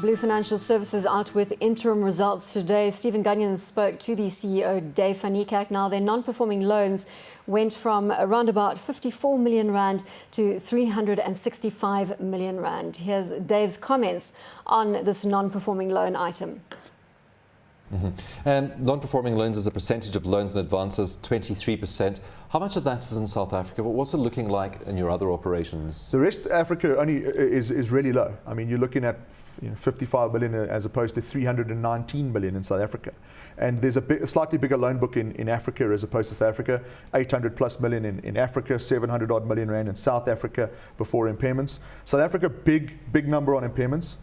Blue Financial Services out with interim results today. Stephen Gunyon spoke to the CEO, Dave van Niekerk. Now, their non-performing loans went from around about 54 million rand to 365 million rand. Here's Dave's comments on this non-performing loan item. And non-performing loans as a percentage of loans and advances, 23%. How much of that is in South Africa? But what's it looking like in your other operations? The rest of Africa only is really low. I mean, you're looking at 55 billion as opposed to 319 billion in South Africa. And there's a slightly bigger loan book in Africa as opposed to South Africa. 800 plus million in Africa, 700 odd million rand in South Africa before impairments. South Africa, big number on impairments.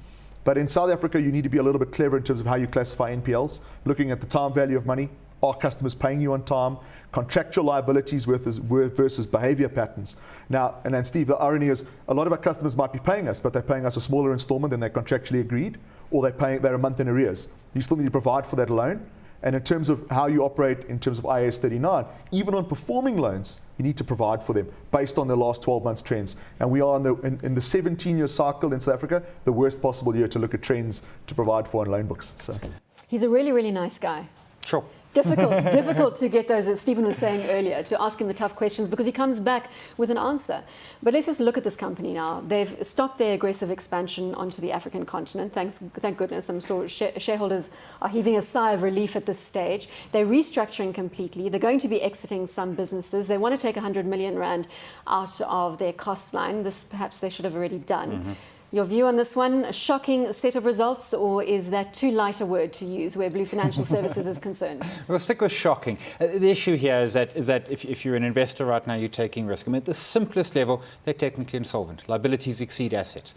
But in South Africa, you need to be a little bit clever in terms of how you classify NPLs, looking at the time value of money. Are customers paying you on time? Contractual liabilities versus behavior patterns. Now, and then Steve, the irony is a lot of our customers might be paying us, but they're paying us a smaller installment than they contractually agreed, or they're a month in arrears. You still need to provide for that loan. And in terms of how you operate in terms of IAS 39, even on performing loans, you need to provide for them based on the last 12 months trends. And we are in the 17-year cycle in South Africa, the worst possible year to look at trends to provide for on loan books. So he's a really, really nice guy. Sure. Difficult to get those, as Stephen was saying earlier, to ask him the tough questions because he comes back with an answer. But let's just look at this company now. They've stopped their aggressive expansion onto the African continent. Thank goodness. I'm sure shareholders are heaving a sigh of relief at this stage. They're restructuring completely. They're going to be exiting some businesses. They want to take 100 million rand out of their cost line. This perhaps they should have already done. Mm-hmm. Your view on this one, a shocking set of results, or is that too light a word to use where Blue Financial Services is concerned? We'll stick with shocking. The issue here is that if you're an investor right now, you're taking risk. I mean, at the simplest level, they're technically insolvent. Liabilities exceed assets.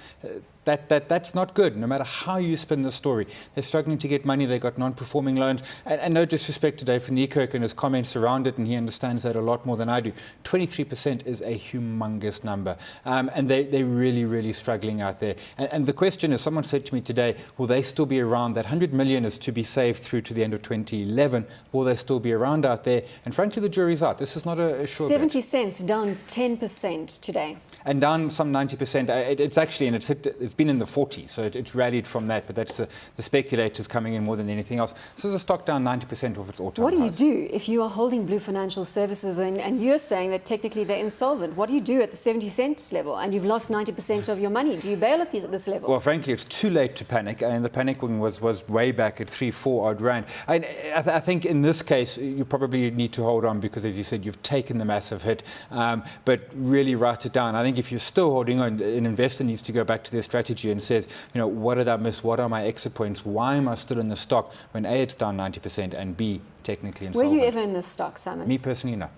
That's not good, no matter how you spin the story. They're struggling to get money, they've got non-performing loans, and no disrespect to Dave van Niekerk and his comments around it, and he understands that a lot more than I do. 23% is a humongous number, and they're really, really struggling out there. And the question is, someone said to me today, will they still be around? That 100 million is to be saved through to the end of 2011. Will they still be around out there? And frankly, the jury's out. This is not a sure 70 bet. cents, down 10% today. And down some 90%. It's actually, and it's been in the 40s, so it's rallied from that, but that's the speculators coming in more than anything else. So the stock down 90% of its all-time highs. What do you do if you are holding Blue Financial Services and you're saying that technically they're insolvent? What do you do at the 70 cents level and you've lost 90% of your money? Do you bail at this level? Well, frankly, it's too late to panic, and the panicking was way back at 3-4 odd rand. I think in this case, you probably need to hold on because, as you said, you've taken the massive hit, but really write it down. I think if you're still holding on, an investor needs to go back to their strategy and says, what did I miss? What are my exit points? Why am I still in the stock when A, it's down 90% and B, technically insolvent? Were you ever in this stock, Simon? Me personally, no.